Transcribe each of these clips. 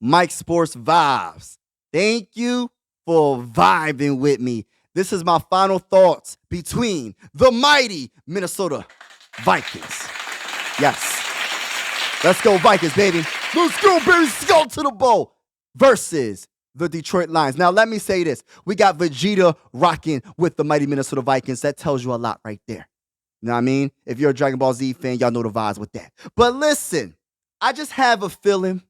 Mike Sports Vibes. Thank you for vibing with me. This is my final thoughts between the mighty Minnesota Vikings. Yes. Let's go Vikings, baby. Let's go, baby. Skol to the bowl. Versus the Detroit Lions. Now, let me say this. We got Vegeta rocking with the mighty Minnesota Vikings. That tells you a lot right there. You know what I mean? If you're a Dragon Ball Z fan, y'all know the vibes with that. But listen, I just have a feeling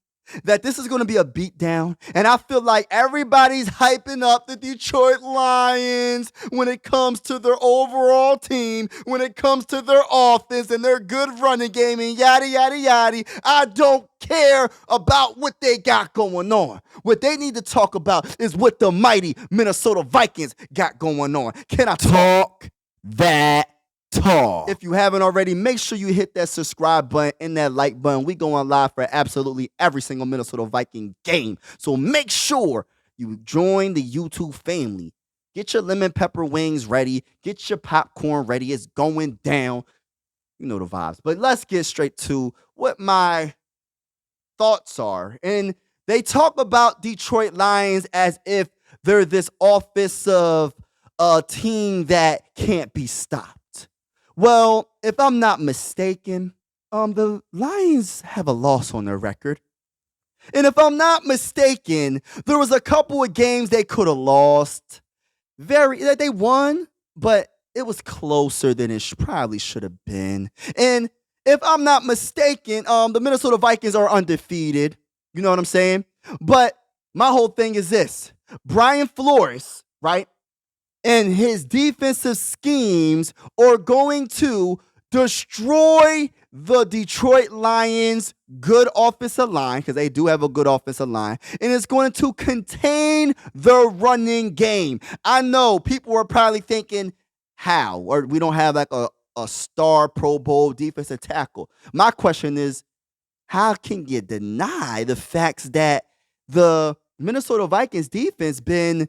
that this is going to be a beatdown. And I feel like everybody's hyping up the Detroit Lions when it comes to their overall team, when it comes to their offense and their good running game and yada, yada, yada. I don't care about what they got going on. What they need to talk about is what the mighty Minnesota Vikings got going on. Can I talk that talk? If you haven't already, make sure you hit that subscribe button and that like button. We going live for absolutely every single Minnesota Viking game. So make sure you join the YouTube family. Get your lemon pepper wings ready. Get your popcorn ready. It's going down. You know the vibes. But let's get straight to what my thoughts are. And they talk about Detroit Lions as if they're this offensive team that can't be stopped. Well, if I'm not mistaken, the Lions have a loss on their record. And if I'm not mistaken, there was a couple of games they could have lost. They won, but it was closer than it probably should have been. And if I'm not mistaken, the Minnesota Vikings are undefeated. You know what I'm saying? But my whole thing is this. Brian Flores, right? And his defensive schemes are going to destroy the Detroit Lions' good offensive line, because they do have a good offensive line, and it's going to contain the running game. I know people are probably thinking, how? Or we don't have like a star Pro Bowl defensive tackle. My question is, how can you deny the facts that the Minnesota Vikings defense been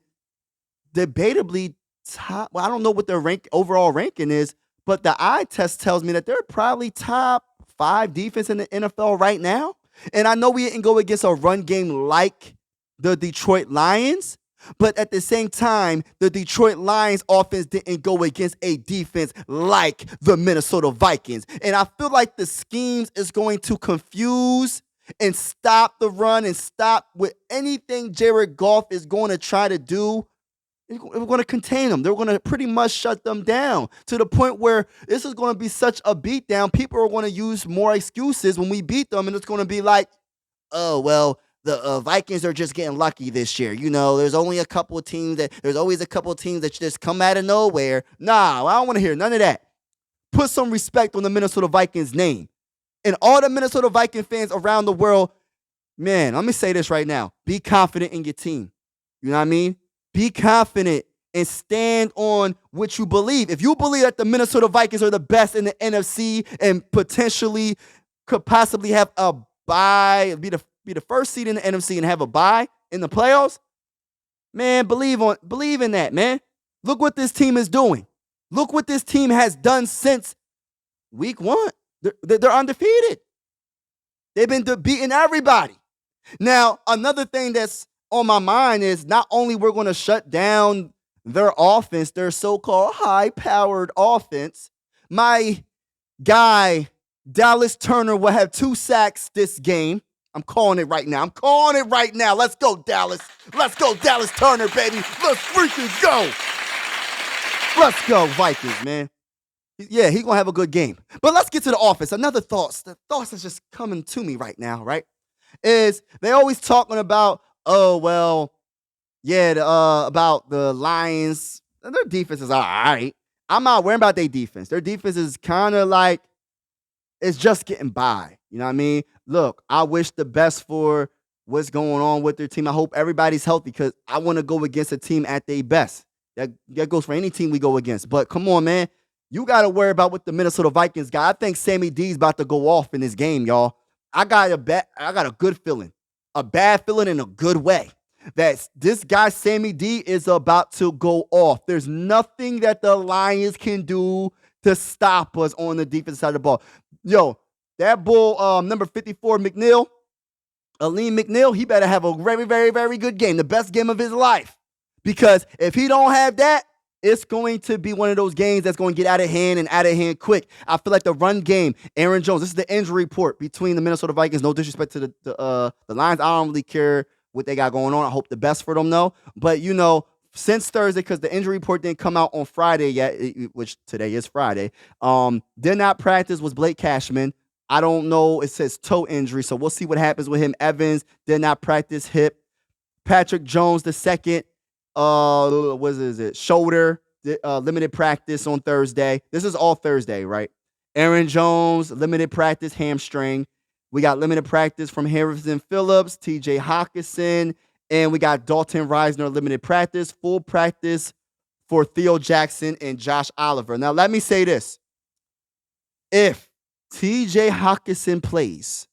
debatably top? Well, I don't know what their overall ranking is, but the eye test tells me that they're probably top 5 defense in the NFL right now. And I know we didn't go against a run game like the Detroit Lions, but at the same time, the Detroit Lions offense didn't go against a defense like the Minnesota Vikings. And I feel like the schemes is going to confuse and stop the run and stop with anything Jared Goff is going to try to do. We're going to contain them. They're going to pretty much shut them down to the point where this is going to be such a beatdown. People are going to use more excuses when we beat them, and it's going to be like, oh, well, the Vikings are just getting lucky this year. You know, there's always a couple of teams that just come out of nowhere. Nah, I don't want to hear none of that. Put some respect on the Minnesota Vikings name. And all the Minnesota Viking fans around the world, man, let me say this right now. Be confident in your team. You know what I mean? Be confident and stand on what you believe. If you believe that the Minnesota Vikings are the best in the NFC and potentially could possibly have a bye, be the first seed in the NFC and have a bye in the playoffs, man, believe in that, man. Look what this team is doing. Look what this team has done since week 1. They're undefeated. They've been beating everybody. Now, another thing that's on my mind is not only we're going to shut down their offense, their so-called high-powered offense. My guy, Dallas Turner, will have 2 sacks this game. I'm calling it right now. Let's go, Dallas. Let's go, Dallas Turner, baby. Let's freaking go. Let's go, Vikings, man. Yeah, he's going to have a good game. But let's get to the offense. Another thoughts. The thoughts that's just coming to me right now, right, is they always talking about, oh, well, yeah, about the Lions. Their defense is all right. I'm not worrying about their defense. Their defense is kind of like, it's just getting by. You know what I mean? Look, I wish the best for what's going on with their team. I hope everybody's healthy because I want to go against a team at their best. That goes for any team we go against. But come on, man. You got to worry about what the Minnesota Vikings got. I think Sammy D's about to go off in this game, y'all. I got a good feeling. A bad feeling in a good way. That this guy, Sammy D, is about to go off. There's nothing that the Lions can do to stop us on the defense side of the ball. Yo, that bull, number 54, McNeil, Aleem McNeil, he better have a very, very, very good game, the best game of his life. Because if he don't have that, it's going to be one of those games that's going to get out of hand and out of hand quick. I feel like the run game, Aaron Jones, this is the injury report between the Minnesota Vikings. No disrespect to the Lions. I don't really care what they got going on. I hope the best for them, though. But, since Thursday, because the injury report didn't come out on Friday yet, which today is Friday, did not practice was Blake Cashman. I don't know. It says toe injury, so we'll see what happens with him. Evans did not practice hip. Patrick Jones, the second, shoulder, limited practice on Thursday. This is all Thursday, right? Aaron Jones, limited practice, hamstring. We got limited practice from Harrison Phillips, TJ Hawkinson, and we got Dalton Reisner, limited practice, full practice for Theo Jackson and Josh Oliver. Now, let me say this. If TJ Hawkinson plays,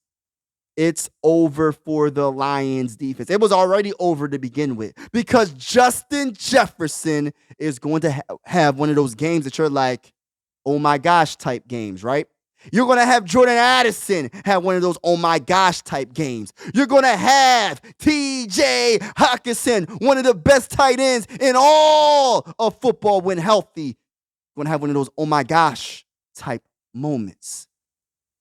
it's over for the Lions defense. It was already over to begin with because Justin Jefferson is going to have one of those games that you're like, oh my gosh type games, right? You're going to have Jordan Addison have one of those oh my gosh type games. You're going to have TJ Hawkinson, one of the best tight ends in all of football when healthy. Going to have one of those oh my gosh type moments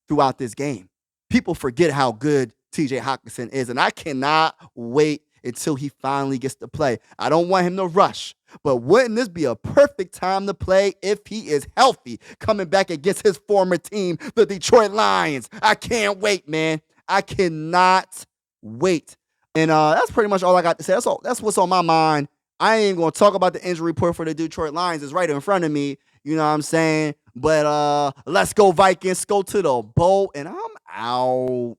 throughout this game. People forget how good TJ Hawkinson is, and I cannot wait until he finally gets to play. I don't want him to rush, but wouldn't this be a perfect time to play if he is healthy, coming back against his former team, the Detroit Lions? I can't wait, man. I cannot wait. And that's pretty much all I got to say. That's what's on my mind. I ain't going to talk about the injury report for the Detroit Lions. It's right in front of me. You know what I'm saying? But let's go Vikings. Go to the bowl, and I'm out.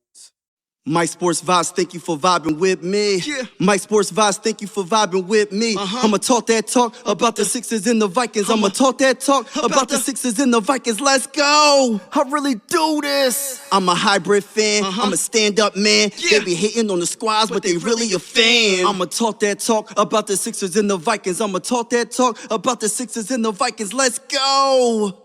Mike Sports Vibes, thank you for vibing with me. Yeah. Mike Sports Vibes, thank you for vibing with me. I'ma talk that talk about the Sixers and the Vikings. I'ma talk that talk about the Sixers and the Vikings. Let's go. I really do this. I'm a hybrid fan. I'm a stand-up man. Yeah. They be hating on the squads, but they really a fan. I'ma talk that talk about the Sixers and the Vikings. I'ma talk that talk about the Sixers and the Vikings. Let's go.